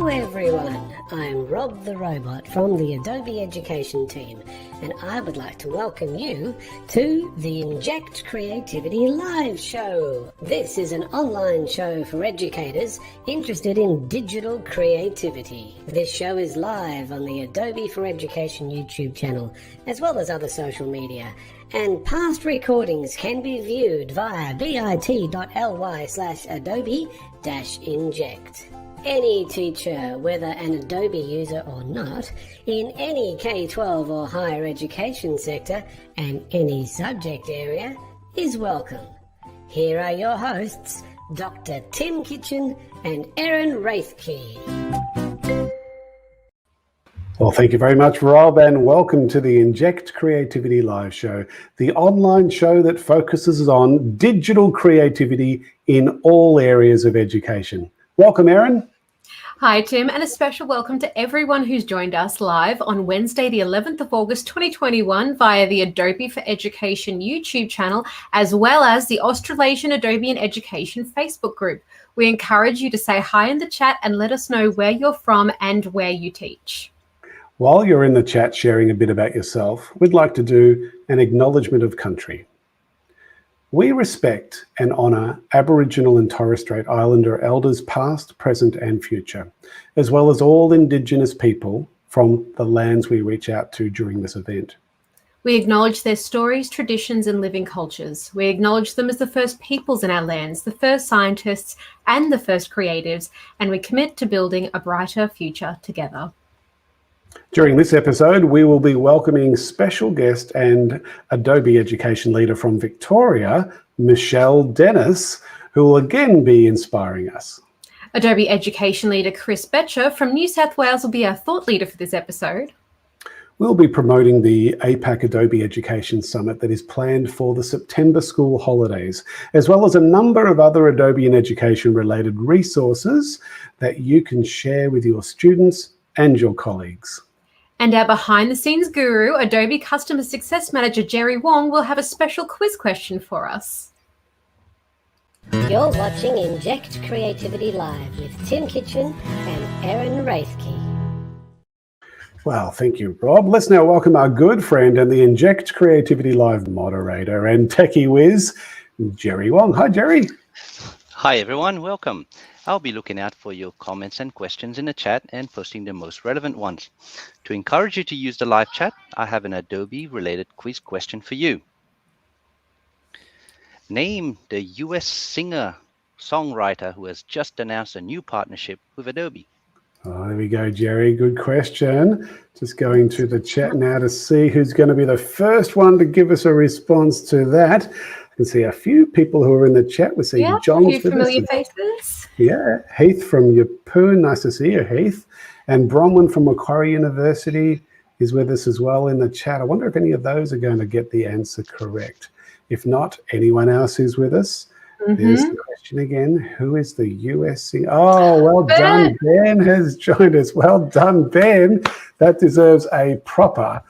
Hello everyone, I'm Rob the Robot from the Adobe Education team, and I would like to welcome you to the Inject Creativity Live Show. This is an online show for educators interested in digital creativity. This show is live on the Adobe for Education YouTube channel, as well as other social media, and past recordings can be viewed via bit.ly/adobe-inject. Any teacher, whether an Adobe user or not, in any K-12 or higher education sector and any subject area is welcome. Here are your hosts, Dr. Tim Kitchen and Erin Raithke. Well, thank you very much, Rob, and welcome to the Inject Creativity Live Show, the online show that focuses on digital creativity in all areas of education. Welcome, Erin. Hi, Tim, and a special welcome to everyone who's joined us live on Wednesday, the 11th of August, 2021 via the Adobe for Education YouTube channel, as well as the Australasian Adobe in Education Facebook group. We encourage you to say hi in the chat and let us know where you're from and where you teach. While you're in the chat sharing a bit about yourself, we'd like to do an acknowledgement of country. We respect and honour Aboriginal and Torres Strait Islander elders past, present and future, as well as all Indigenous people from the lands we reach out to during this event. We acknowledge their stories, traditions and living cultures. We acknowledge them as the first peoples in our lands, the first scientists and the first creatives, and we commit to building a brighter future together. During this episode, we will be welcoming special guest and Adobe Education leader from Victoria, Michelle Dennis, who will again be inspiring us. Adobe Education leader Chris Betcher from New South Wales will be our thought leader for this episode. We'll be promoting the APAC Adobe Education Summit that is planned for the September school holidays, as well as a number of other Adobe and Education related resources that you can share with your students and your colleagues. And our behind-the-scenes guru, Adobe Customer Success Manager Jerry Wong, will have a special quiz question for us. You're watching Inject Creativity Live with Tim Kitchen and Erin Raithke. Well, thank you, Rob. Let's now welcome our good friend and the Inject Creativity Live moderator and techie whiz, Jerry Wong. Hi, Jerry. Hi, everyone. Welcome. I'll be looking out for your comments and questions in the chat and posting the most relevant ones. To encourage you to use the live chat, I have an Adobe-related quiz question for you. Name the US singer-songwriter who has just announced a new partnership with Adobe. Oh, there we go, Jerry. Good question. Just going to the chat now to see who's going to be the first one to give us a response to that. I can see a few people who are in the chat. We see John's a few familiar faces. Yeah, Heath from Yeppoon. Nice to see you, Heath. And Bronwyn from Macquarie University is with us as well in the chat. I wonder if any of those are going to get the answer correct. If not, anyone else who's with us? There's the question again. Who is the US singer? Oh, well done. Ben has joined us. Well done, Ben. That deserves a proper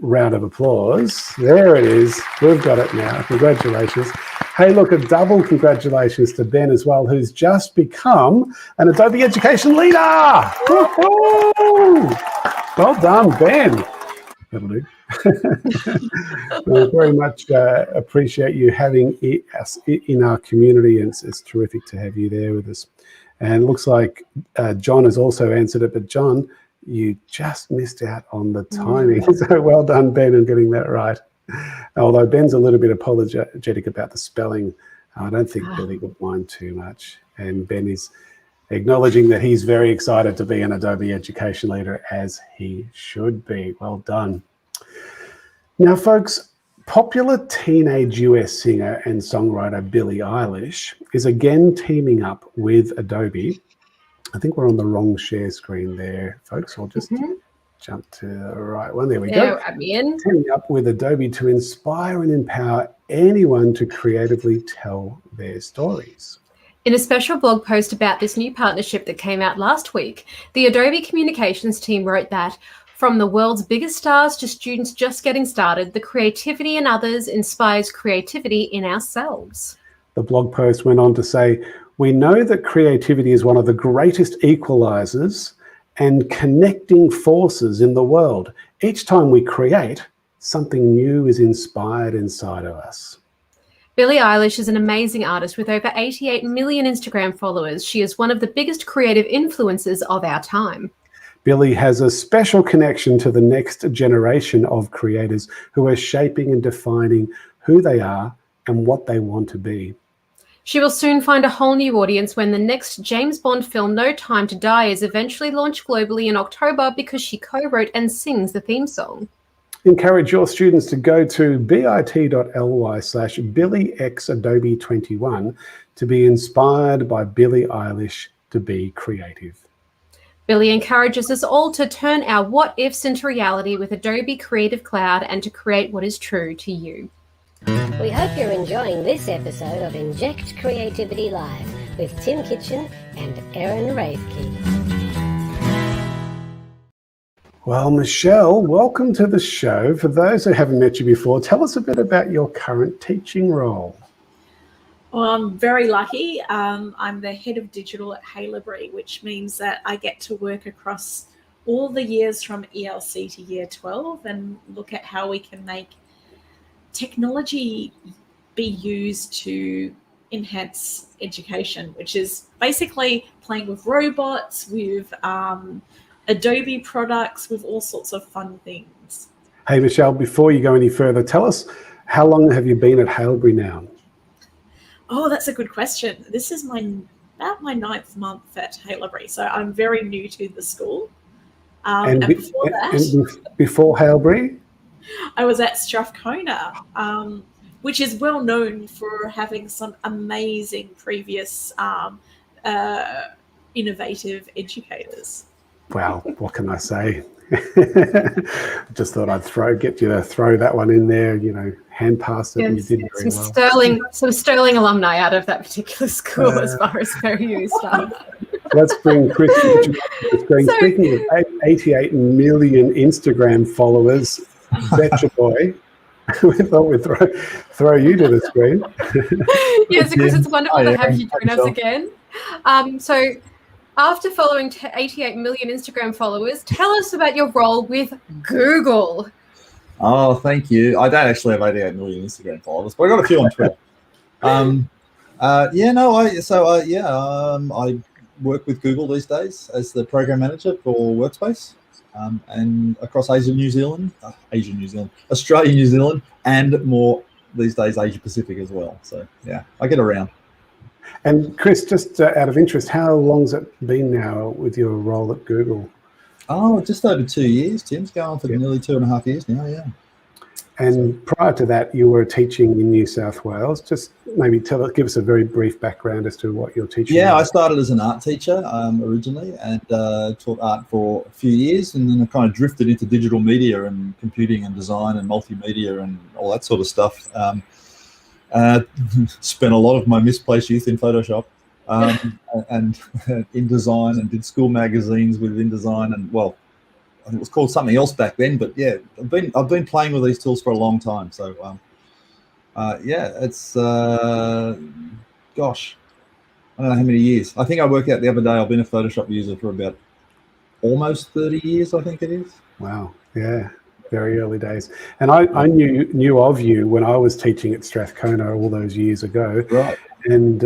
round of applause. There it is. We've got it now. Congratulations. Hey, look, a double congratulations to Ben as well, who's just become an Adobe Education leader. Woo-hoo! Well done, Ben. That'll do. We very much appreciate you having us in our community, and it's terrific to have you there with us. And it looks like John has also answered it, but John, you just missed out on the timing. So well done, Ben, in getting that right. Although Ben's a little bit apologetic about the spelling, I don't think Billy would mind too much. And Ben is acknowledging that he's very excited to be an Adobe Education leader, as he should be. Well done. Now, folks, popular teenage US singer and songwriter Billie Eilish is again teaming up with Adobe. I think we're on the wrong share screen there, folks. I'll just jump to the right one. There we go. Teaming up with Adobe to inspire and empower anyone to creatively tell their stories. In a special blog post about this new partnership that came out last week, the Adobe Communications team wrote that from the world's biggest stars to students just getting started, the creativity in others inspires creativity in ourselves. The blog post went on to say, We know that creativity is one of the greatest equalizers and connecting forces in the world. Each time we create, something new is inspired inside of us. Billie Eilish is an amazing artist with over 88 million Instagram followers. She is one of the biggest creative influencers of our time. Billie has a special connection to the next generation of creators who are shaping and defining who they are and what they want to be. She will soon find a whole new audience when the next James Bond film, No Time to Die, is eventually launched globally in October because she co-wrote and sings the theme song. Encourage your students to go to bit.ly/BillieXAdobe21 to be inspired by Billie Eilish to be creative. Billie encourages us all to turn our what-ifs into reality with Adobe Creative Cloud and to create what is true to you. We hope you're enjoying this episode of Inject Creativity Live with Tim Kitchen and Erin Rathke. Well, Michelle, welcome to the show. For those who haven't met you before, tell us a bit about your current teaching role. Well, I'm very lucky. I'm the head of digital at Haileybury, which means that I get to work across all the years from ELC to year 12 and look at how we can make technology be used to enhance education, which is basically playing with robots, with Adobe products, with all sorts of fun things. Hey, Michelle, before you go any further, tell us, how long have you been at Haileybury now? Oh, that's a good question. This is about my 9th month at Haileybury, so I'm very new to the school. And before that, before Haileybury, I was at Strathcona, which is well known for having some amazing previous innovative educators. Well, what can I say? Just thought I'd get you to throw that one in there, hand past it, and you did very well. Some sterling alumni out of that particular school as far as fair use stuff. Let's bring Chris to the screen. Speaking of 88 million Instagram followers, betcha boy. We thought we'd throw you to the screen. Yes, Chris, it's wonderful to have you join us again. So after following 88 million Instagram followers, tell us about your role with Google. Oh, thank you. I don't actually have 88 million Instagram followers, but I got a few on Twitter. I work with Google these days as the program manager for Workspace, and across Australia, New Zealand, and more these days, Asia Pacific as well. So yeah, I get around. And Chris, just out of interest, how long's it been now with your role at Google? Oh, just over 2 years. Tim's going on for nearly 2.5 years now, yeah. And prior to that, you were teaching in New South Wales. Just maybe give us a very brief background as to what you're teaching. Yeah, I started as an art teacher originally and taught art for a few years, and then I kind of drifted into digital media and computing and design and multimedia and all that sort of stuff. Spent a lot of my misplaced youth in Photoshop and in design, and did school magazines with InDesign, and well, I think it was called something else back then. But yeah, I've been playing with these tools for a long time. So it's gosh, I don't know how many years. I think I worked out the other day I've been a Photoshop user for about almost 30 years, I think it is. Wow, yeah. Very early days. And I knew of you when I was teaching at Strathcona all those years ago. Right. And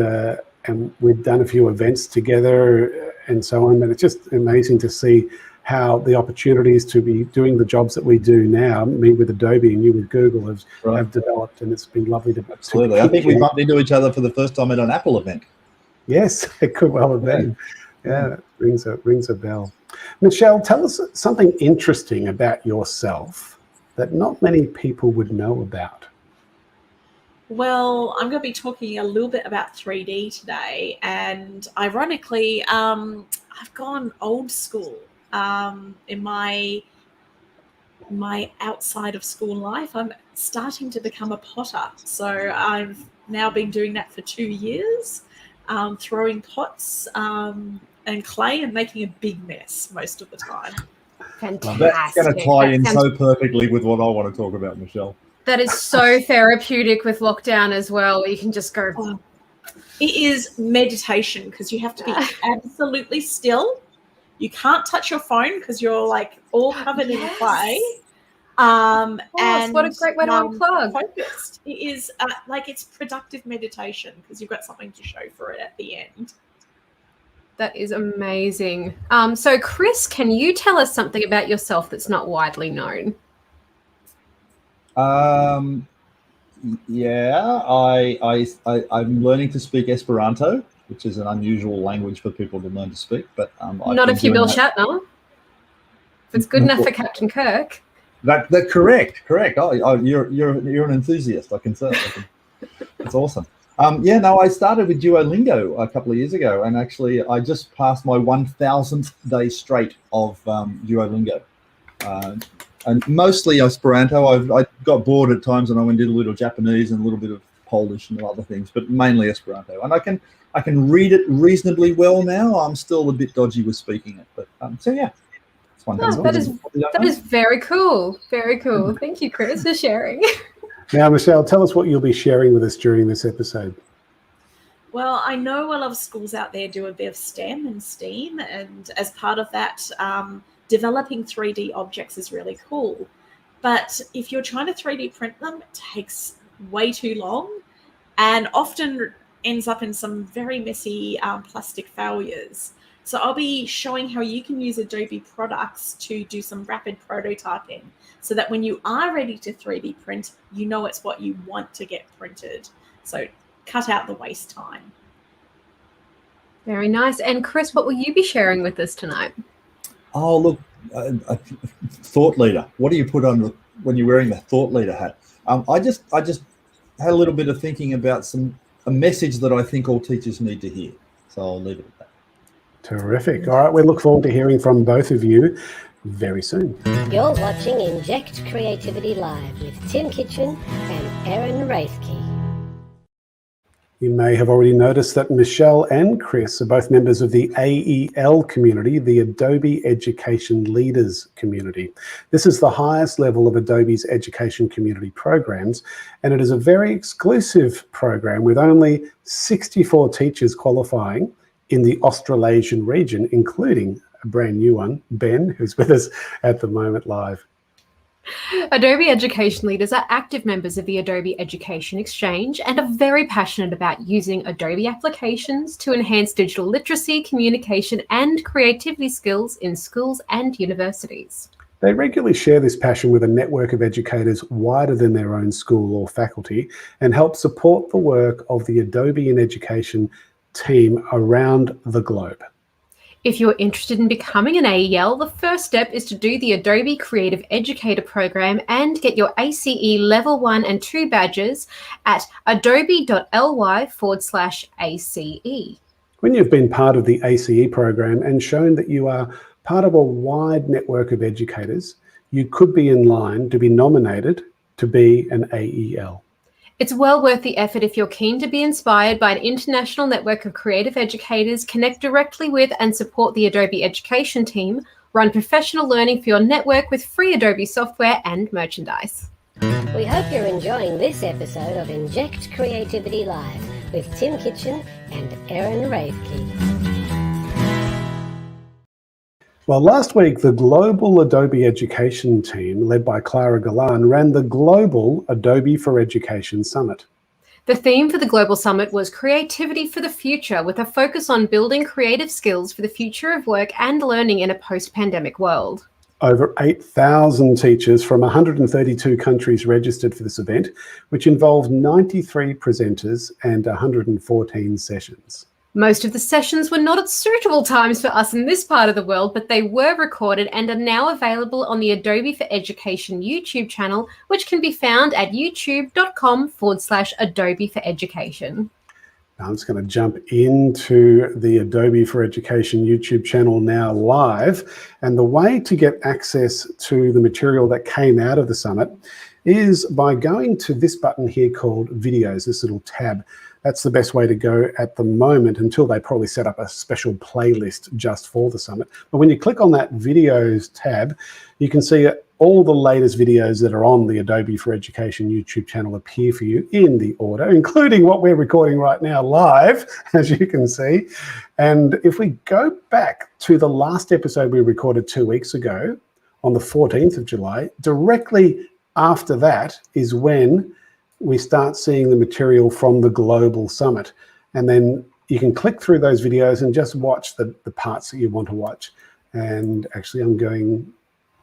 we'd done a few events together and so on. And it's just amazing to see how the opportunities to be doing the jobs that we do now, me with Adobe and you with Google, have developed. And it's been lovely to Absolutely. I think we bumped into each other for the first time at an Apple event. Yes, it could well have been. Yeah, it rings a bell. Michelle, tell us something interesting about yourself that not many people would know about. Well, I'm going to be talking a little bit about 3D today, and ironically, I've gone old school in my outside of school life. I'm starting to become a potter, so I've now been doing that for 2 years, throwing pots and clay and making a big mess most of the time. Fantastic. That's going to tie in so perfectly with what I want to talk about, Michelle. That is so therapeutic with lockdown as well. You can just go It is meditation because you have to be absolutely still. You can't touch your phone because you're like all covered in clay. And what a great way to unplug. Focused. It is like it's productive meditation because you've got something to show for it at the end. That is amazing. So Chris, can you tell us something about yourself that's not widely known? Yeah, I'm learning to speak Esperanto, which is an unusual language for people to learn to speak. But not if you're Bill Shatner. If it's good enough for Captain Kirk. That correct. Oh, you're an enthusiast. I can tell. That's awesome. I started with Duolingo a couple of years ago, and actually I just passed my 1,000th day straight of Duolingo. And mostly Esperanto. I got bored at times, and I went and did a little Japanese and a little bit of Polish and other things, but mainly Esperanto. And I can read it reasonably well now. I'm still a bit dodgy with speaking it, but it's fun. That is very cool. Very cool. Thank you, Chris, for sharing. Now, Michelle, tell us what you'll be sharing with us during this episode. Well, I know a lot of schools out there do a bit of STEM and STEAM, and as part of that, developing 3D objects is really cool. But if you're trying to 3D print them, it takes way too long and often ends up in some very messy plastic failures. So I'll be showing how you can use Adobe products to do some rapid prototyping so that when you are ready to 3D print, you know it's what you want to get printed. So cut out the waste time. Very nice. And Chris, what will you be sharing with us tonight? Oh, look, a thought leader. What do you put on when you're wearing the thought leader hat? I just had a little bit of thinking about a message that I think all teachers need to hear. So I'll leave it at that. Terrific. All right, we look forward to hearing from both of you very soon. You're watching Inject Creativity Live with Tim Kitchen and Erin Raithke. You may have already noticed that Michelle and Chris are both members of the AEL community, the Adobe Education Leaders community. This is the highest level of Adobe's education community programs, and it is a very exclusive program with only 64 teachers qualifying in the Australasian region, including a brand new one, Ben, who's with us at the moment live. Adobe Education Leaders are active members of the Adobe Education Exchange and are very passionate about using Adobe applications to enhance digital literacy, communication, and creativity skills in schools and universities. They regularly share this passion with a network of educators wider than their own school or faculty and help support the work of the Adobe in Education team around the globe. If you're interested in becoming an AEL, the first step is to do the Adobe Creative Educator program and get your ACE Level 1 and 2 badges at adobe.ly/ACE. When you've been part of the ACE program and shown that you are part of a wide network of educators, you could be in line to be nominated to be an AEL. It's well worth the effort if you're keen to be inspired by an international network of creative educators, connect directly with and support the Adobe Education team, run professional learning for your network with free Adobe software and merchandise. We hope you're enjoying this episode of Inject Creativity Live with Tim Kitchen and Erin Raithke. Well, last week, the Global Adobe Education team, led by Clara Galan, ran the Global Adobe for Education Summit. The theme for the Global Summit was Creativity for the Future, with a focus on building creative skills for the future of work and learning in a post-pandemic world. Over 8,000 teachers from 132 countries registered for this event, which involved 93 presenters and 114 sessions. Most of the sessions were not at suitable times for us in this part of the world, but they were recorded and are now available on the Adobe for Education YouTube channel, which can be found at youtube.com/Adobe for Education. I'm just going to jump into the Adobe for Education YouTube channel now live. And the way to get access to the material that came out of the summit is by going to this button here called Videos, this little tab. That's the best way to go at the moment until they probably set up a special playlist just for the summit. But when you click on that Videos tab, you can see all the latest videos that are on the Adobe for Education YouTube channel appear for you in the order, including what we're recording right now live, as you can see. And if we go back to the last episode we recorded 2 weeks ago on the 14th of July, directly after that is when we start seeing the material from the Global Summit. And then you can click through those videos and just watch the parts that you want to watch. And actually I'm going...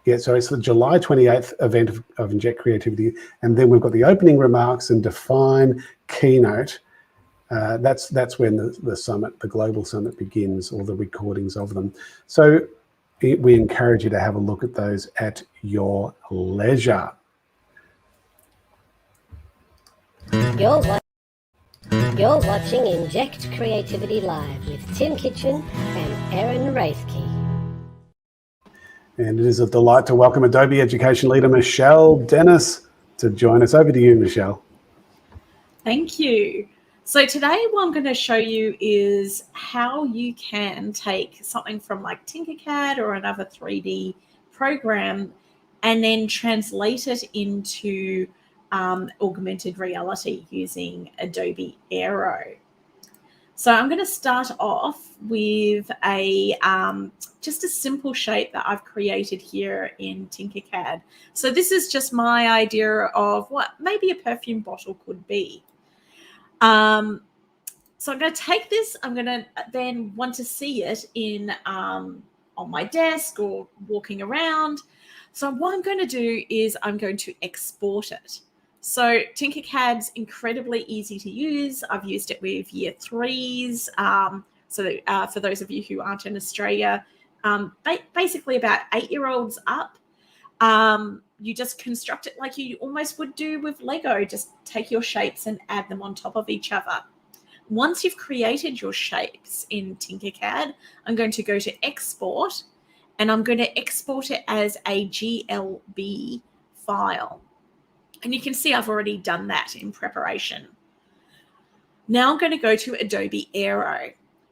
Yeah, so it's the July 28th event of Inject Creativity, and then we've got the opening remarks and define keynote. That's when the summit, the Global Summit, begins, all the recordings of them. So we encourage you to have a look at those at your leisure. You're watching Inject Creativity Live with Tim Kitchen and Erin Raithke. And it is a delight to welcome Adobe Education Leader Michelle Dennis to join us. Over to you, Michelle. Thank you. So today what I'm going to show you is how you can take something from like Tinkercad or another 3D program and then translate it into augmented reality using Adobe Aero. So I'm going to start off with a just a simple shape that I've created here in Tinkercad. So this is just my idea of what maybe a perfume bottle could be. So I'm going to take this. I'm going to then want to see it in on my desk or walking around. So what I'm going to do is I'm going to export it. So Tinkercad's incredibly easy to use. I've used it with year 3s. For those of you who aren't in Australia, basically about 8-year-olds up. You just construct it like you almost would do with Lego. Just take your shapes and add them on top of each other. Once you've created your shapes in Tinkercad, I'm going to go to export, and I'm going to export it as a GLB file. And you can see I've already done that in preparation. Now I'm going to go to Adobe Aero.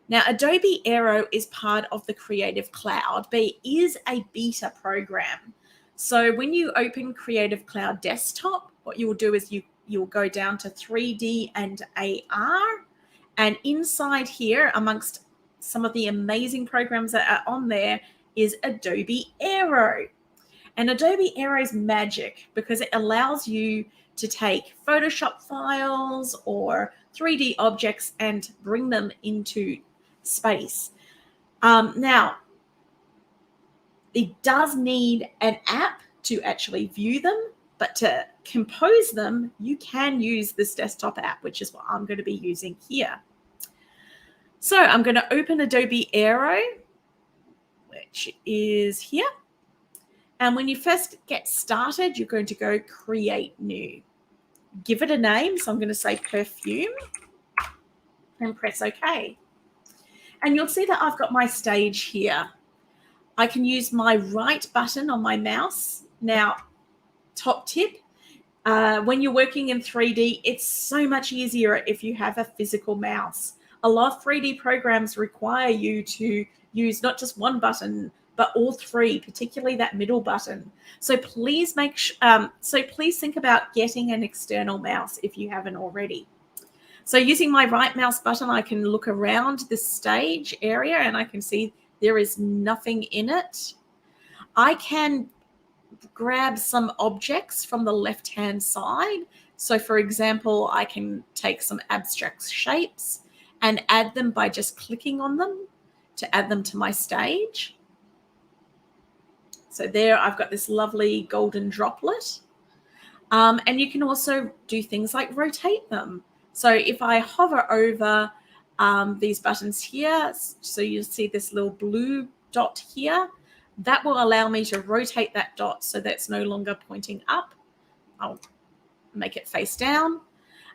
Now, Adobe Aero is part of the Creative Cloud, but it is a beta program. So when you open Creative Cloud Desktop, what you will do is you'll go down to 3D and AR. And inside here, amongst some of the amazing programs that are on there, is Adobe Aero. And Adobe Aero is magic because it allows you to take Photoshop files or 3D objects and bring them into space. Now, it does need an app to actually view them, but to compose them, you can use this desktop app, which is what I'm going to be using here. So I'm going to open Adobe Aero, which is here. And when you first get started, you're going to go create new. Give it a name. So I'm going to say perfume and press OK. And you'll see that I've got my stage here. I can use my right button on my mouse. Now, top tip, when you're working in 3D, it's so much easier if you have a physical mouse. A lot of 3D programs require you to use not just one button, but all three, particularly that middle button. So please please think about getting an external mouse if you haven't already. So using my right mouse button, I can look around this stage area and I can see there is nothing in it. I can grab some objects from the left-hand side. So for example, I can take some abstract shapes and add them by just clicking on them to add them to my stage. So there I've got this lovely golden droplet. And you can also do things like rotate them. So if I hover over these buttons here, so you'll see this little blue dot here, that will allow me to rotate that dot so that's no longer pointing up. I'll make it face down.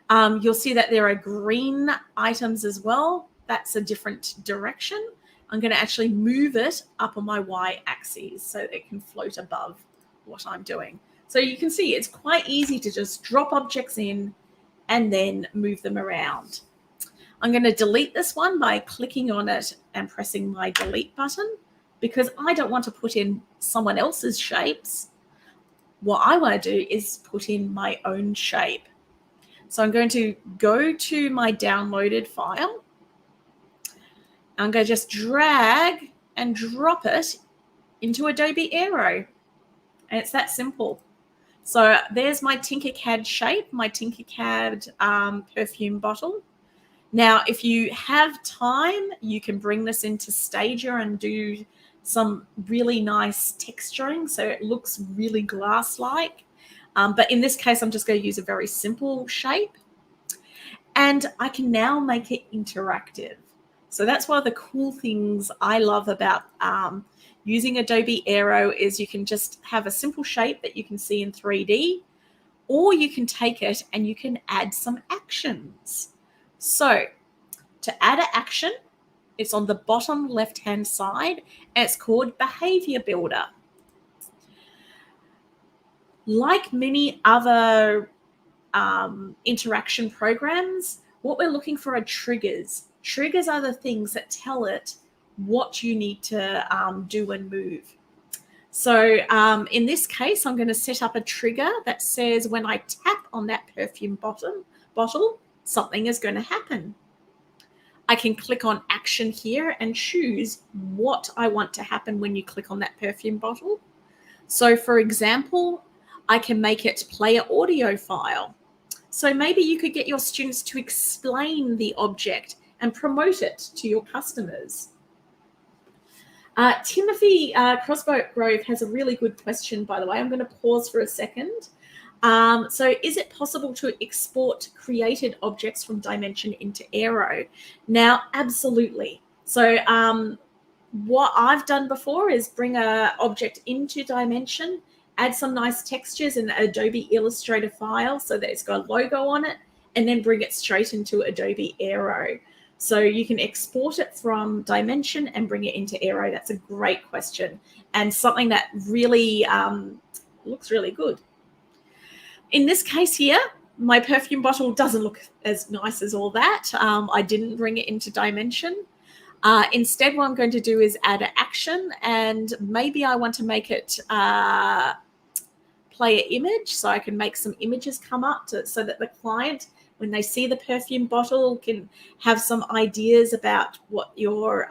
You'll see that there are green items as well. That's a different direction. I'm going to actually move it up on my y-axis so it can float above what I'm doing. So you can see it's quite easy to just drop objects in and then move them around. I'm going to delete this one by clicking on it and pressing my delete button because I don't want to put in someone else's shapes. what I want to do is put in my own shape. So I'm going to go to my downloaded file. I'm going to just drag and drop it into Adobe Aero. And it's that simple. So there's my Tinkercad shape, my Tinkercad perfume bottle. Now, if you have time, you can bring this into Stager and do some really nice texturing so it looks really glass-like. But in this case, I'm just going to use a very simple shape. And I can now make it interactive. So that's one of the cool things I love about using Adobe Aero is you can just have a simple shape that you can see in 3D, or you can take it and you can add some actions. So to add an action, it's on the bottom left-hand side, and it's called Behavior Builder. Like many other interaction programs, what we're looking for are triggers. Triggers are the things that tell it what you need to do and move. So in this case, I'm going to set up a trigger that says when I tap on that perfume bottle, something is going to happen. I can click on action here and choose what I want to happen when you click on that perfume bottle. So for example, I can make it play an audio file. So maybe you could get your students to explain the object and promote it to your customers. Timothy Crossgrove has a really good question, by the way. I'm going to pause for a second. So is it possible to export created objects from Dimension into Aero? Now, absolutely. So what I've done before is bring an object into Dimension, add some nice textures in the Adobe Illustrator file so that it's got a logo on it, and then bring it straight into Adobe Aero. So you can export it from Dimension and bring it into Aero. That's a great question and something that really looks really good. In this case here, my perfume bottle doesn't look as nice as all that. I didn't bring it into Dimension. Instead, what I'm going to do is add an action, and maybe I want to make it play an image, so I can make some images come up so that the client, when they see the perfume bottle, can have some ideas about what your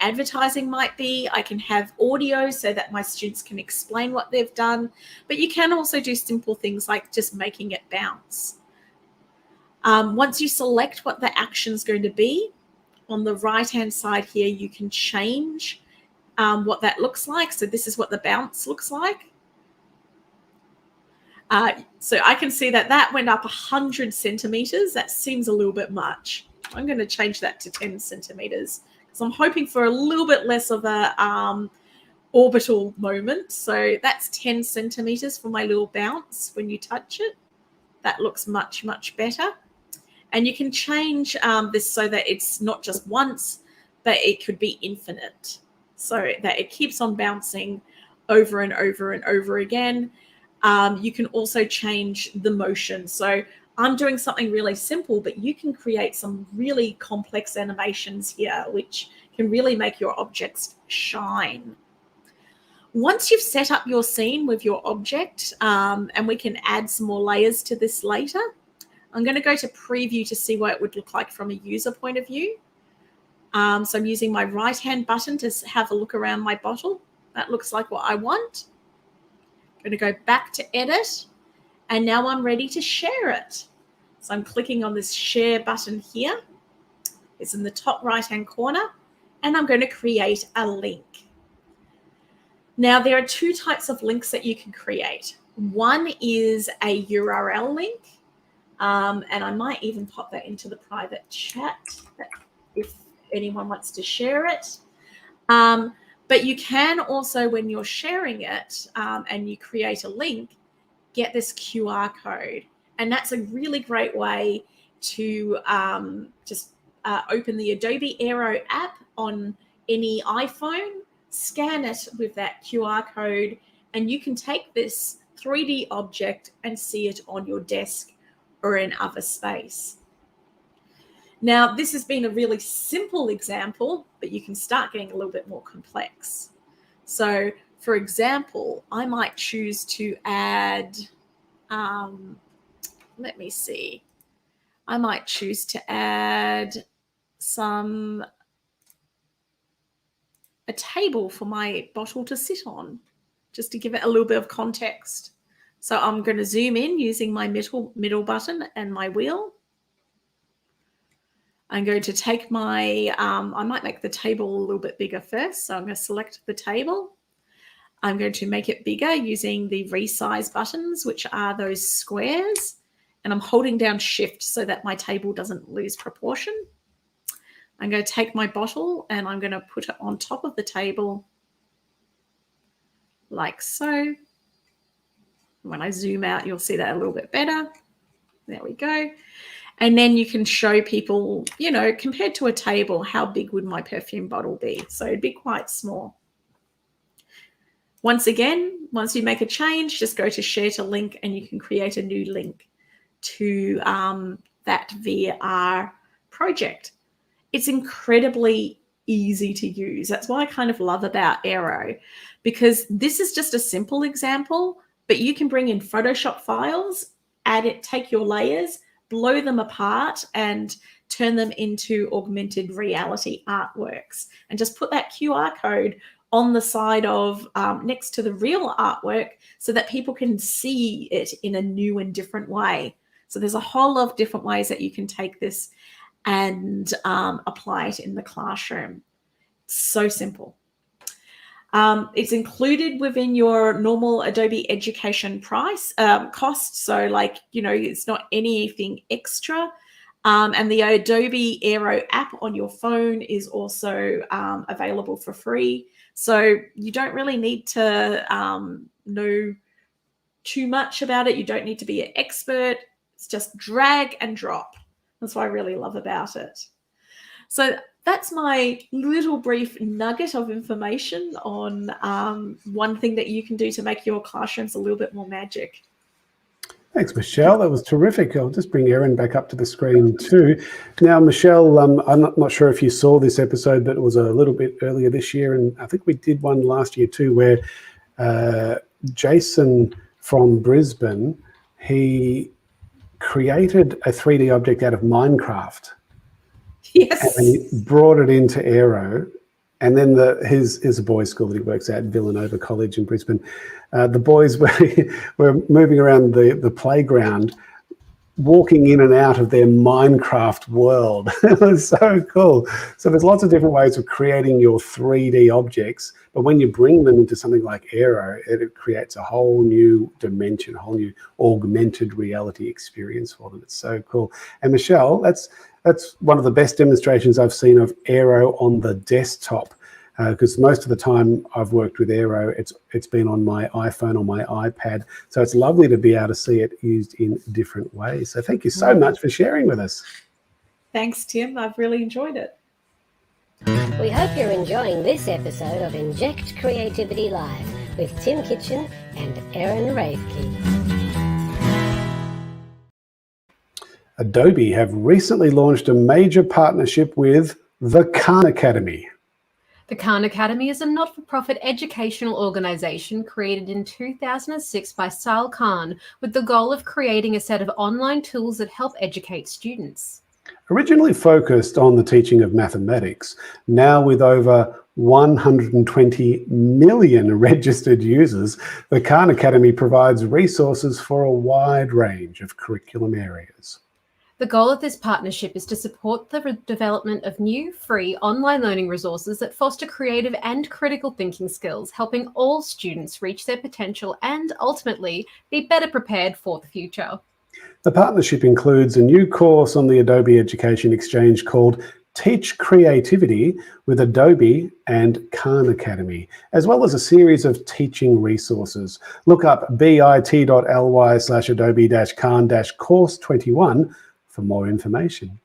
advertising might be. I can have audio so that my students can explain what they've done. But you can also do simple things like just making it bounce. Once you select what the action's going to be, on the right-hand side here, you can change what that looks like. So this is what the bounce looks like. So I can see that went up 100 centimeters. That seems a little bit much. I'm going to change that to 10 centimeters because I'm hoping for a little bit less of a orbital moment. So that's 10 centimeters for my little bounce when you touch it. That looks much, much better. And you can change this so that it's not just once, but it could be infinite, so that it keeps on bouncing over and over and over again. You can also change the motion. So I'm doing something really simple, but you can create some really complex animations here, which can really make your objects shine. Once you've set up your scene with your object, and we can add some more layers to this later, I'm going to go to preview to see what it would look like from a user point of view. So I'm using my right-hand button to have a look around my bottle. That looks like what I want. I'm going to go back to edit, and now I'm ready to share it. So I'm clicking on this share button here. It's in the top right-hand corner, and I'm going to create a link. Now, there are two types of links that you can create. One is a URL link, and I might even pop that into the private chat if anyone wants to share it. But you can also, when you're sharing it and you create a link, get this QR code. And that's a really great way to just open the Adobe Aero app on any iPhone, scan it with that QR code, and you can take this 3D object and see it on your desk or in other space. Now, this has been a really simple example, but you can start getting a little bit more complex. So, For example, I might choose to add, let me see. I might choose to add a table for my bottle to sit on, just to give it a little bit of context. So I'm going to zoom in using my middle button and my wheel. I'm going to take my, I might make the table a little bit bigger first. So I'm going to select the table. I'm going to make it bigger using the resize buttons, which are those squares. And I'm holding down Shift so that my table doesn't lose proportion. I'm going to take my bottle and I'm going to put it on top of the table like so. When I zoom out, you'll see that a little bit better. There we go. And then you can show people, you know, compared to a table, how big would my perfume bottle be? So it'd be quite small. Once again, once you make a change, just go to share to link and you can create a new link to that VR project. It's incredibly easy to use. That's what I kind of love about Aero, because this is just a simple example, but you can bring in Photoshop files, add it, take your layers, blow them apart and turn them into augmented reality artworks, and just put that QR code on the side of next to the real artwork so that people can see it in a new and different way. So there's a whole lot of different ways that you can take this and apply it in the classroom. It's so simple. It's included within your normal Adobe education price cost. So like, you know, it's not anything extra. And the Adobe Aero app on your phone is also available for free. So you don't really need to know too much about it. You don't need to be an expert. It's just drag and drop. That's what I really love about it. So that's my little brief nugget of information on one thing that you can do to make your classrooms a little bit more magic. Thanks, Michelle. That was terrific. I'll just bring Erin back up to the screen too. Now, Michelle, I'm not sure if you saw this episode, but it was a little bit earlier this year, and I think we did one last year too, where Jason from Brisbane, he created a 3D object out of Minecraft. Yes. And he brought it into Aero. And then his a boys' school that he works at, Villanova College in Brisbane. The boys were moving around the playground, walking in and out of their Minecraft world. It was so cool. So there's lots of different ways of creating your 3D objects, but when you bring them into something like Aero, it creates a whole new dimension, a whole new augmented reality experience for them. It's so cool. And Michelle, that's one of the best demonstrations I've seen of Aero on the desktop, because most of the time I've worked with Aero, it's been on my iPhone or my iPad. So it's lovely to be able to see it used in different ways. So thank you so much for sharing with us. Thanks, Tim. I've really enjoyed it. We hope you're enjoying this episode of Inject Creativity Live with Tim Kitchen and Erin Rathke. Adobe have recently launched a major partnership with the Khan Academy. The Khan Academy is a not-for-profit educational organisation created in 2006 by Sal Khan with the goal of creating a set of online tools that help educate students. Originally focused on the teaching of mathematics, now with over 120 million registered users, the Khan Academy provides resources for a wide range of curriculum areas. The goal of this partnership is to support the development of new, free online learning resources that foster creative and critical thinking skills, helping all students reach their potential and ultimately be better prepared for the future. The partnership includes a new course on the Adobe Education Exchange called Teach Creativity with Adobe and Khan Academy, as well as a series of teaching resources. Look up bit.ly/adobe-khan-course21 for more information.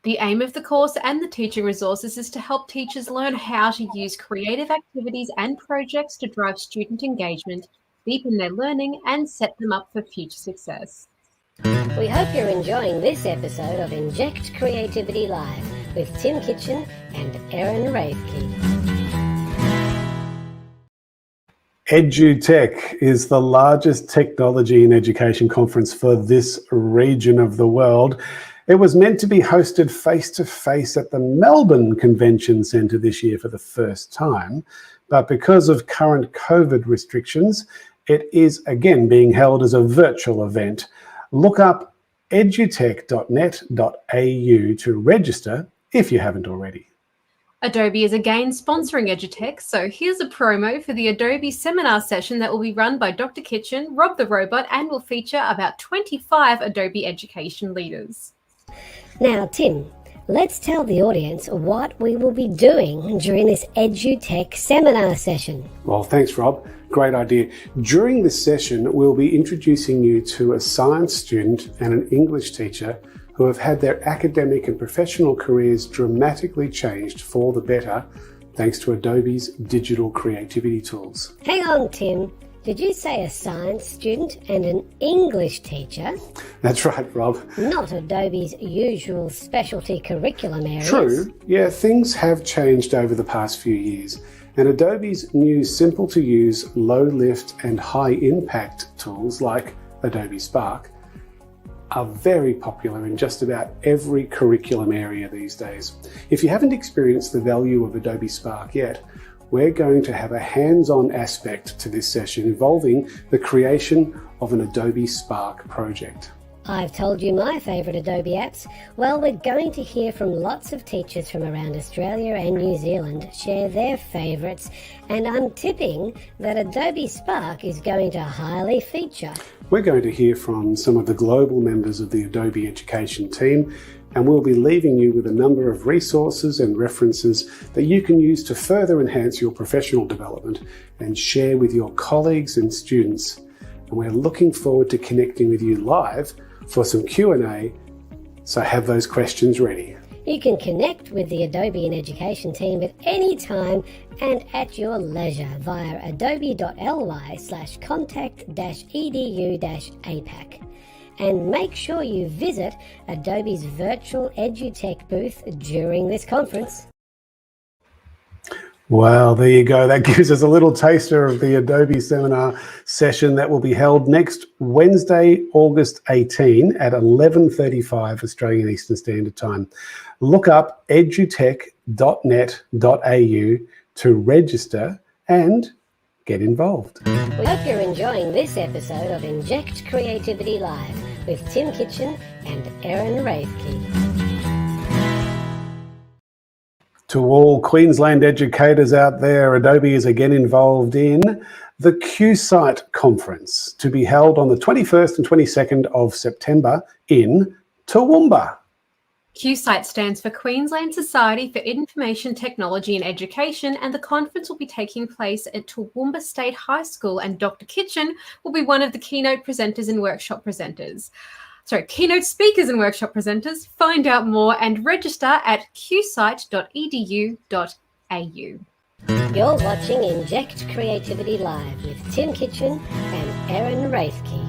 The aim of the course and the teaching resources is to help teachers learn how to use creative activities and projects to drive student engagement, deepen their learning, and set them up for future success. We hope you're enjoying this episode of Inject Creativity Live with Tim Kitchen and Erin Rathke. EduTech is the largest technology and education conference for this region of the world. It was meant to be hosted face-to-face at the Melbourne Convention Centre this year for the first time, but because of current COVID restrictions, it is again being held as a virtual event. Look up edutech.net.au to register if you haven't already. Adobe is again sponsoring EduTech, so here's a promo for the Adobe seminar session that will be run by Dr. Kitchen, Rob the Robot, and will feature about 25 Adobe education leaders. Now, Tim, let's tell the audience what we will be doing during this EduTech seminar session. Well, thanks, Rob. Great idea. During this session, we'll be introducing you to a science student and an English teacher who have had their academic and professional careers dramatically changed for the better thanks to Adobe's digital creativity tools. Hang on, Tim. Did you say a science student and an English teacher? That's right, Rob. Not Adobe's usual specialty curriculum areas. True. Yeah, things have changed over the past few years, and Adobe's new simple-to-use, low-lift and high-impact tools like Adobe Spark are very popular in just about every curriculum area these days. If you haven't experienced the value of Adobe Spark yet, we're going to have a hands-on aspect to this session involving the creation of an Adobe Spark project. I've told you my favourite Adobe apps. Well, we're going to hear from lots of teachers from around Australia and New Zealand share their favourites, and I'm tipping that Adobe Spark is going to highly feature. We're going to hear from some of the global members of the Adobe education team, and we'll be leaving you with a number of resources and references that you can use to further enhance your professional development and share with your colleagues and students. And we're looking forward to connecting with you live for some Q&A, so have those questions ready. You can connect with the Adobe and Education team at any time and at your leisure via adobe.ly/contact-edu-apac. And make sure you visit Adobe's virtual EduTech booth during this conference. Well, there you go. That gives us a little taster of the Adobe seminar session that will be held next Wednesday, August 18 at 11:35 Australian Eastern Standard Time. Look up edutech.net.au to register and get involved. We hope you're enjoying this episode of Inject Creativity Live with Tim Kitchen and Erin Raithke. To all Queensland educators out there, Adobe is again involved in the QSite conference to be held on the 21st and 22nd of September in Toowoomba. QSite stands for Queensland Society for Information Technology and Education, and the conference will be taking place at Toowoomba State High School, and Dr. Kitchen will be one of the keynote presenters and workshop presenters. Keynote speakers and workshop presenters. Find out more and register at qsite.edu.au. You're watching Inject Creativity Live with Tim Kitchen and Erin Raithke.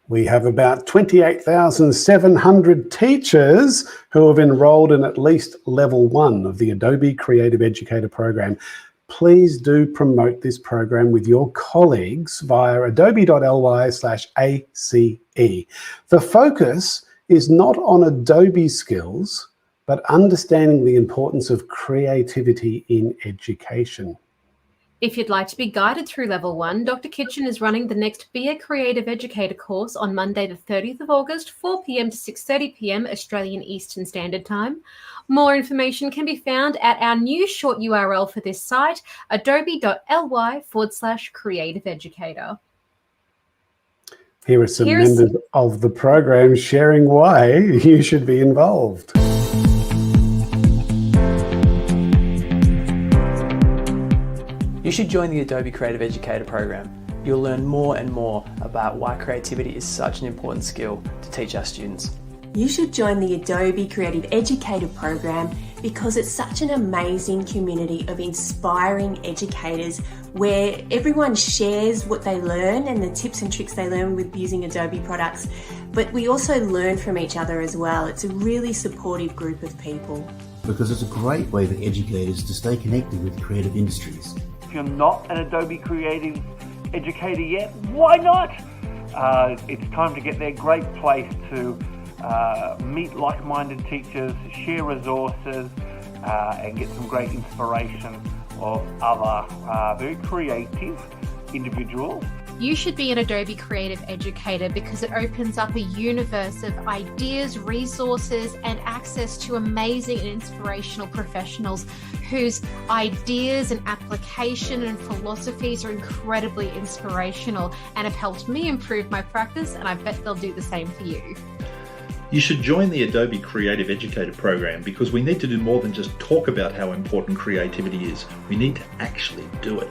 We have about 28,700 teachers who have enrolled in at least level 1 of the Adobe Creative Educator program. Please do promote this program with your colleagues via adobe.ly/ACE. The focus is not on Adobe skills, but understanding the importance of creativity in education. If you'd like to be guided through Level 1, Dr. Kitchen is running the next Be a Creative Educator course on Monday the 30th of August, 4 p.m. to 6:30 p.m. Australian Eastern Standard Time. More information can be found at our new short URL for this site, adobe.ly/creative educator. Here are some members of the program sharing why you should be involved. You should join the Adobe Creative Educator program. You'll learn more and more about why creativity is such an important skill to teach our students. You should join the Adobe Creative Educator program because it's such an amazing community of inspiring educators where everyone shares what they learn and the tips and tricks they learn with using Adobe products, but we also learn from each other as well. It's a really supportive group of people. Because it's a great way for educators to stay connected with creative industries. If you're not an Adobe Creative educator yet, why not? It's time to get there. Great place to meet like-minded teachers, share resources, and get some great inspiration of other very creative individuals. You should be an Adobe Creative Educator because it opens up a universe of ideas, resources, and access to amazing and inspirational professionals whose ideas and application and philosophies are incredibly inspirational and have helped me improve my practice, and I bet they'll do the same for you. You should join the Adobe Creative Educator program because we need to do more than just talk about how important creativity is. We need to actually do it.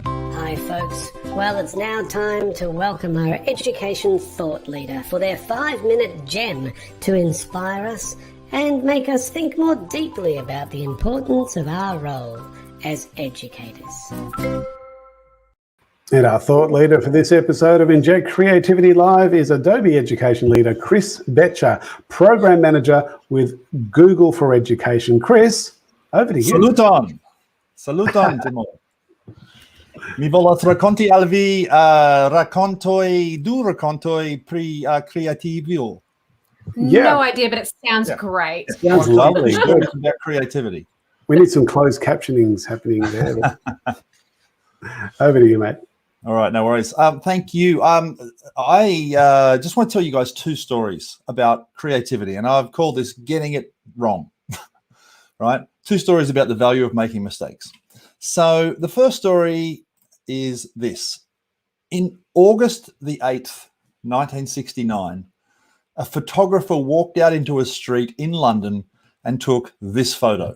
Hi folks, well it's now time to welcome our education thought leader for their 5-minute gem to inspire us and make us think more deeply about the importance of our role as educators. And our thought leader for this episode of Inject Creativity Live is Adobe Education leader Chris Betcher, Program Manager with Google for Education. Chris, over to you. Saluton, Timo. Mi volas rakonti al vi rakontoj pri kreativo. No idea, but it sounds great. It sounds lovely. Good. About creativity. We need some closed captionings happening there. Over to you, mate. All right, no worries. Thank you. I just want to tell you guys 2 stories about creativity, and I've called this Getting It Wrong, right? 2 stories about the value of making mistakes. So the first story is this. In August the 8th, 1969, a photographer walked out into a street in London and took this photo.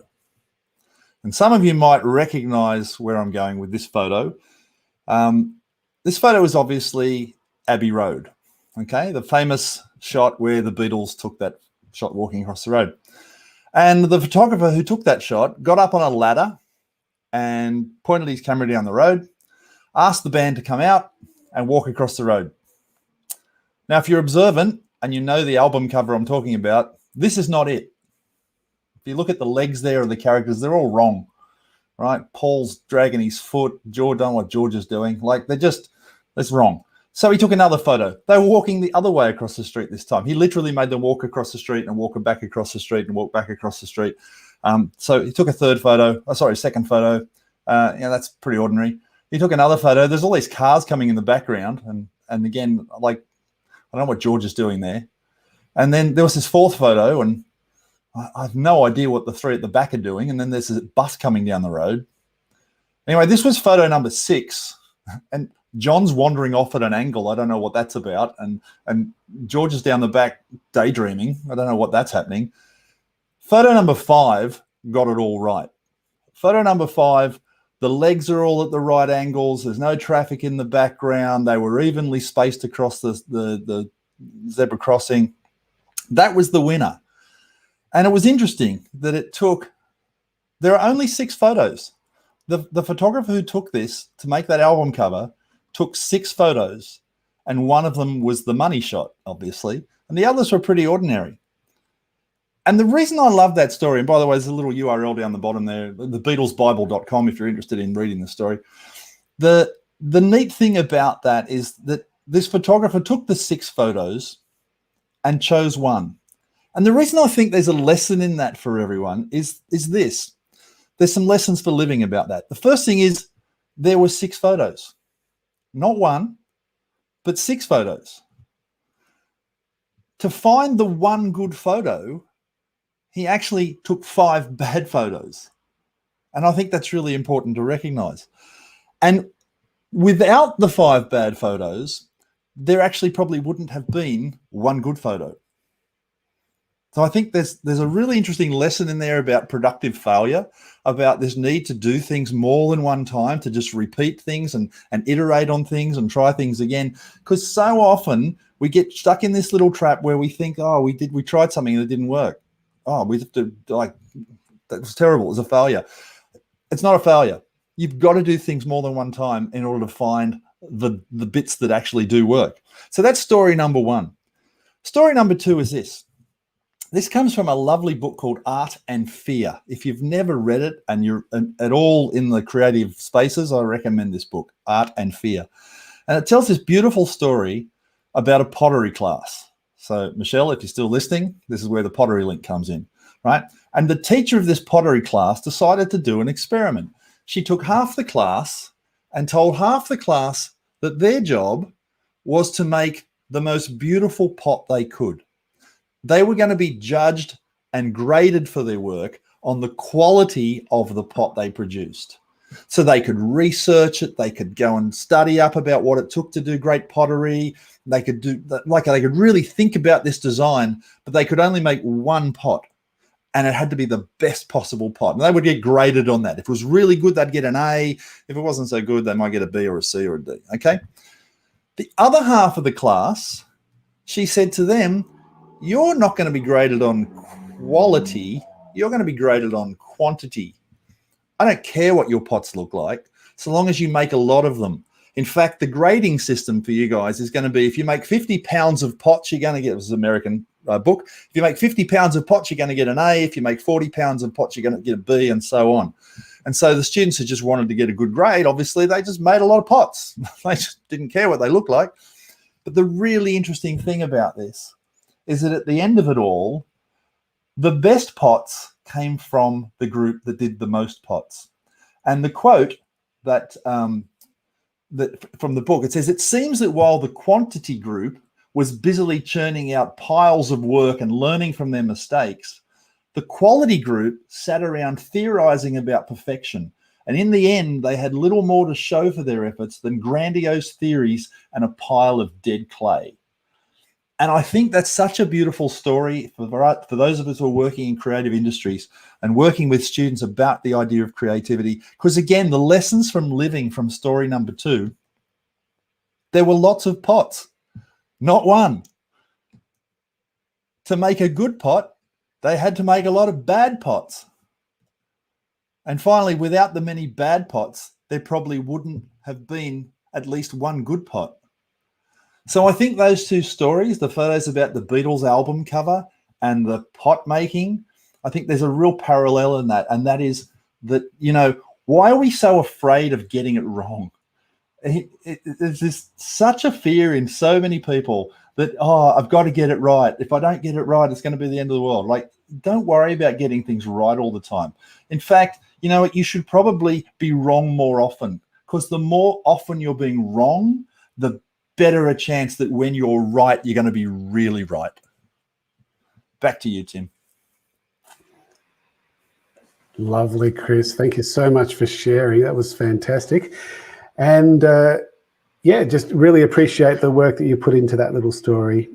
And some of you might recognize where I'm going with this photo. This photo is obviously Abbey Road, okay? The famous shot where the Beatles took that shot walking across the road. And the photographer who took that shot got up on a ladder and pointed his camera down the road, asked the band to come out and walk across the road. Now, if you're observant and you know the album cover I'm talking about, this is not it. If you look at the legs there of the characters, they're all wrong, right? Paul's dragging his foot. George, don't know what George is doing. Like, that's wrong. So he took another photo. They were walking the other way across the street this time. He literally made them walk across the street and walk back across the street and walk back across the street. So he took a second photo. That's pretty ordinary. He took another photo. There's all these cars coming in the background. And again, like, I don't know what George is doing there. And then there was this 4th photo, and I have no idea what the 3 at the back are doing. And then there's a bus coming down the road. Anyway, this was photo number 6. And John's wandering off at an angle. I don't know what that's about. And George is down the back daydreaming. I don't know what that's happening. Photo number 5 got it all right. Photo number 5, the legs are all at the right angles. There's no traffic in the background. They were evenly spaced across the zebra crossing. That was the winner. And it was interesting that there are only 6 photos. The photographer who took this to make that album cover took 6 photos, and one of them was the money shot, obviously, and the others were pretty ordinary. And the reason I love that story, and by the way, there's a little URL down the bottom there, thebeatlesbible.com, if you're interested in reading the story. The neat thing about that is that this photographer took the 6 photos and chose one. And the reason I think there's a lesson in that for everyone is this. There's some lessons for living about that. The first thing is there were 6 photos. Not one, but 6 photos. To find the one good photo, he actually took 5 bad photos. And I think that's really important to recognize. And without the 5 bad photos, there actually probably wouldn't have been one good photo. So I think there's a really interesting lesson in there about productive failure, about this need to do things more than one time, to just repeat things and iterate on things and try things again. Because so often we get stuck in this little trap where we think, we tried something and it didn't work. We have to, that was terrible. It was a failure. It's not a failure. You've got to do things more than one time in order to find the bits that actually do work. So that's story number 1. Story number 2 is this. This comes from a lovely book called Art and Fear. If you've never read it and you're at all in the creative spaces, I recommend this book, Art and Fear. And it tells this beautiful story about a pottery class. So, Michelle, if you're still listening, this is where the pottery link comes in, right? And the teacher of this pottery class decided to do an experiment. She took half the class and told half the class that their job was to make the most beautiful pot they could. They were going to be judged and graded for their work on the quality of the pot they produced. So they could research it, they could go and study up about what it took to do great pottery. They could they could really think about this design, but they could only make one pot, and it had to be the best possible pot. And they would get graded on that. If it was really good, they'd get an A. If it wasn't so good, they might get a B or a C or a D. Okay. The other half of the class, she said to them, you're not going to be graded on quality. You're going to be graded on quantity. I don't care what your pots look like, so long as you make a lot of them. In fact, the grading system for you guys is going to be, if you make 50 pounds of pots, you're going to get, this is an American book. If you make 50 pounds of pots, you're going to get an A. If you make 40 pounds of pots, you're going to get a B, and so on. And so the students who just wanted to get a good grade, obviously, they just made a lot of pots. They just didn't care what they looked like. But the really interesting thing about this is that at the end of it all, the best pots came from the group that did the most pots. And the quote that from the book, it says, it seems that while the quantity group was busily churning out piles of work and learning from their mistakes, the quality group sat around theorizing about perfection. And in the end, they had little more to show for their efforts than grandiose theories and a pile of dead clay. And I think that's such a beautiful story for those of us who are working in creative industries and working with students about the idea of creativity. Because again, the lessons from living from story number 2, there were lots of pots, not one. To make a good pot, they had to make a lot of bad pots. And finally, without the many bad pots, there probably wouldn't have been at least one good pot. So I think those two stories, the photos about the Beatles album cover and the pot making, I think there's a real parallel in that. And that is that, why are we so afraid of getting it wrong? There's just such a fear in so many people that, I've got to get it right. If I don't get it right, it's going to be the end of the world. Like, don't worry about getting things right all the time. In fact, you know what? You should probably be wrong more often, because the more often you're being wrong, the better a chance that when you're right, you're going to be really right. Back to you, Tim. Lovely, Chris. Thank you so much for sharing. That was fantastic. And just really appreciate the work that you put into that little story.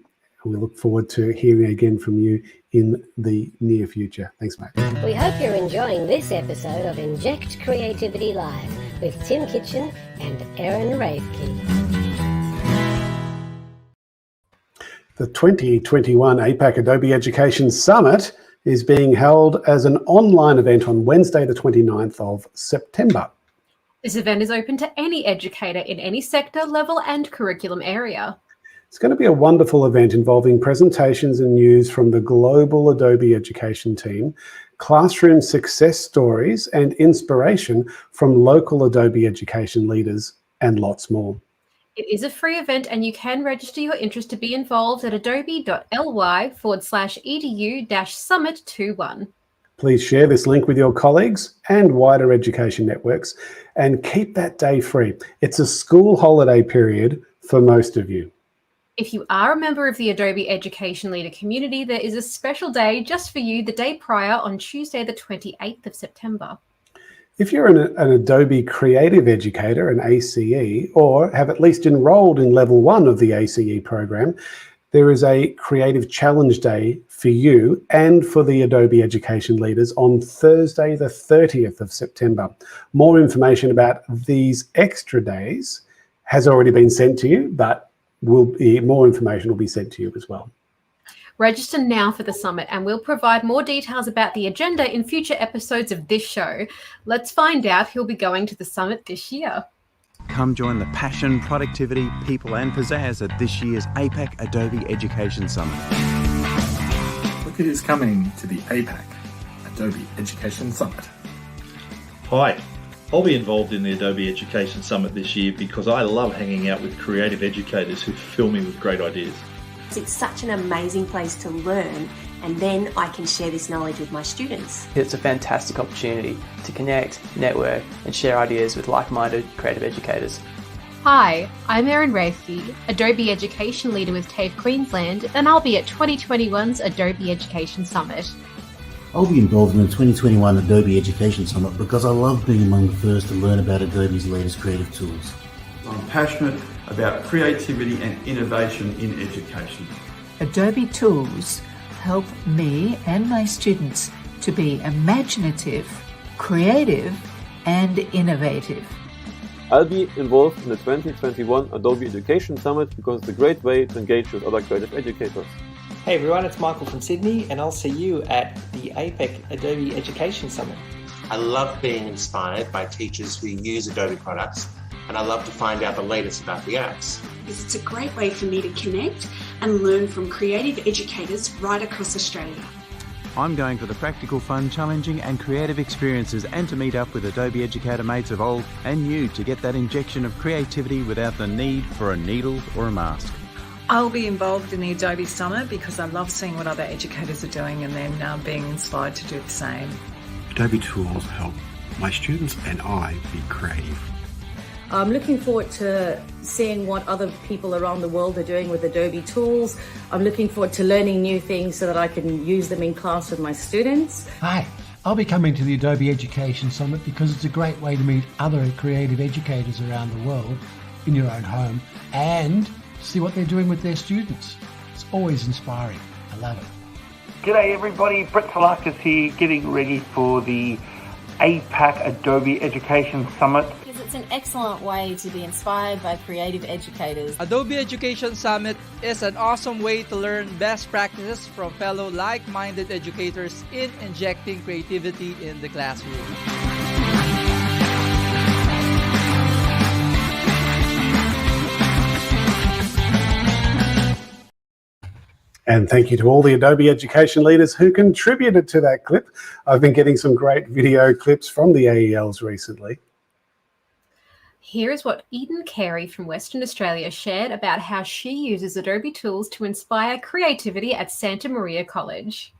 And we look forward to hearing again from you in the near future. Thanks, mate. We hope you're enjoying this episode of Inject Creativity Live with Tim Kitchen and Erin Rathke. The 2021 APAC Adobe Education Summit is being held as an online event on Wednesday, the 29th of September. This event is open to any educator in any sector, level, and curriculum area. It's going to be a wonderful event involving presentations and news from the global Adobe Education team, classroom success stories, and inspiration from local Adobe Education leaders, and lots more. It is a free event, and you can register your interest to be involved at adobe.ly/edu-summit21. Please share this link with your colleagues and wider education networks, and keep that day free. It's a school holiday period for most of you. If you are a member of the Adobe Education Leader community, there is a special day just for you the day prior on Tuesday, the 28th of September. If you're an Adobe Creative Educator, an ACE, or have at least enrolled in Level 1 of the ACE program, there is a Creative Challenge Day for you and for the Adobe Education leaders on Thursday, the 30th of September. More information about these extra days has already been sent to you, but more information will be sent to you as well. Register now for the summit, and we'll provide more details about the agenda in future episodes of this show. Let's find out who'll be going to the summit this year. Come join the passion, productivity, people and pizzazz at this year's APAC Adobe Education Summit. We've Look who's coming to the APAC, Adobe Education Summit. Hi, I'll be involved in the Adobe Education Summit this year because I love hanging out with creative educators who fill me with great ideas. It's such an amazing place to learn, and then I can share this knowledge with my students. It's a fantastic opportunity to connect, network, and share ideas with like-minded creative educators. Hi, I'm Erin Rathke, Adobe Education Leader with TAFE Queensland, and I'll be at 2021's Adobe Education Summit. I'll be involved in the 2021 Adobe Education Summit because I love being among the first to learn about Adobe's latest creative tools. I'm passionate about creativity and innovation in education. Adobe tools help me and my students to be imaginative, creative, and innovative. I'll be involved in the 2021 Adobe Education Summit because it's a great way to engage with other creative educators. Hey everyone, it's Michael from Sydney, and I'll see you at the APEC Adobe Education Summit. I love being inspired by teachers who use Adobe products, and I love to find out the latest about the apps. Because it's a great way for me to connect and learn from creative educators right across Australia. I'm going for the practical, fun, challenging and creative experiences, and to meet up with Adobe educator mates of old and new to get that injection of creativity without the need for a needle or a mask. I'll be involved in the Adobe Summit because I love seeing what other educators are doing and then being inspired to do the same. Adobe tools help my students and I be creative. I'm looking forward to seeing what other people around the world are doing with Adobe tools. I'm looking forward to learning new things so that I can use them in class with my students. Hi, I'll be coming to the Adobe Education Summit because it's a great way to meet other creative educators around the world in your own home and see what they're doing with their students. It's always inspiring. I love it. G'day everybody, Brett Salakis here, getting ready for the APAC Adobe Education Summit. It's an excellent way to be inspired by creative educators. Adobe Education Summit is an awesome way to learn best practices from fellow like-minded educators in injecting creativity in the classroom. And thank you to all the Adobe education leaders who contributed to that clip. I've been getting some great video clips from the AELs recently. Here is what Eden Carey from Western Australia shared about how she uses Adobe tools to inspire creativity at Santa Maria College.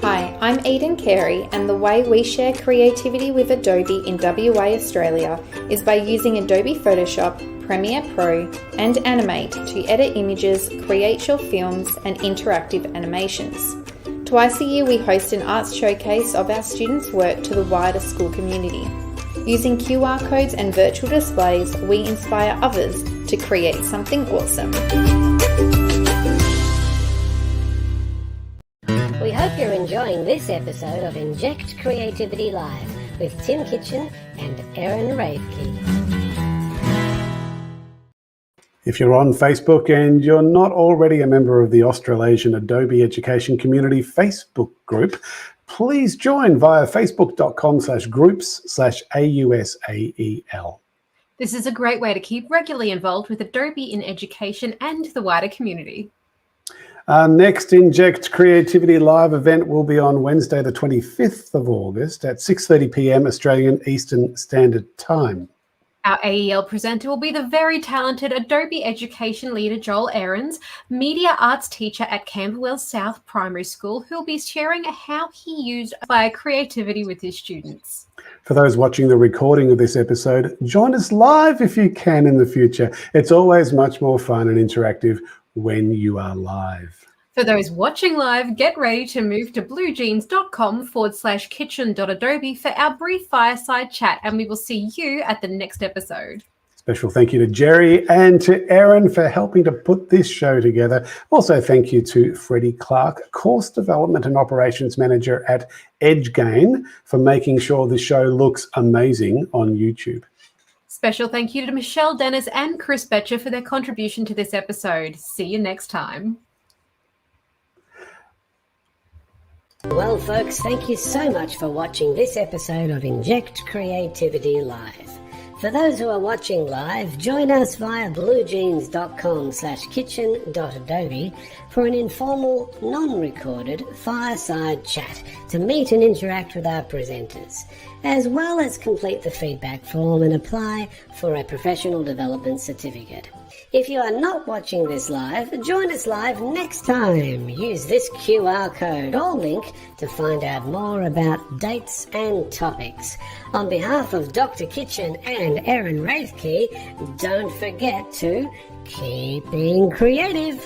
Hi, I'm Eden Carey, and the way we share creativity with Adobe in WA Australia is by using Adobe Photoshop, Premiere Pro and Animate to edit images, create short films and interactive animations. Twice a year we host an arts showcase of our students' work to the wider school community. Using QR codes and virtual displays, we inspire others to create something awesome. We hope you're enjoying this episode of Inject Creativity Live with Tim Kitchen and Erin Rathke. If you're on Facebook and you're not already a member of the Australasian Adobe Education Community Facebook group, please join via facebook.com/groups/AUSAEL. This is a great way to keep regularly involved with Adobe in education and the wider community. Our next Inject Creativity Live event will be on Wednesday, the 25th of August at 6:30 p.m. Australian Eastern Standard Time. Our AEL presenter will be the very talented Adobe Education Leader Joel Ahrens, media arts teacher at Camberwell South Primary School, who will be sharing how he used fire creativity with his students. For those watching the recording of this episode, join us live if you can in the future. It's always much more fun and interactive when you are live. For those watching live, get ready to move to bluejeans.com/kitchen.adobe for our brief fireside chat, and we will see you at the next episode. Special thank you to Jerry and to Erin for helping to put this show together. Also, thank you to Freddie Clark, Course Development and Operations Manager at EdgeGain, for making sure the show looks amazing on YouTube. Special thank you to Michelle Dennis and Chris Betcher for their contribution to this episode. See you next time. Well, folks, thank you so much for watching this episode of Inject Creativity Live. For those who are watching live, join us via bluejeans.com/kitchen.adobe for an informal, non-recorded fireside chat to meet and interact with our presenters, as well as complete the feedback form and apply for a professional development certificate. If you are not watching this live, join us live next time. Use this QR code or link to find out more about dates and topics. On behalf of Dr. Kitchen and Erin Raithke, don't forget to keep being creative.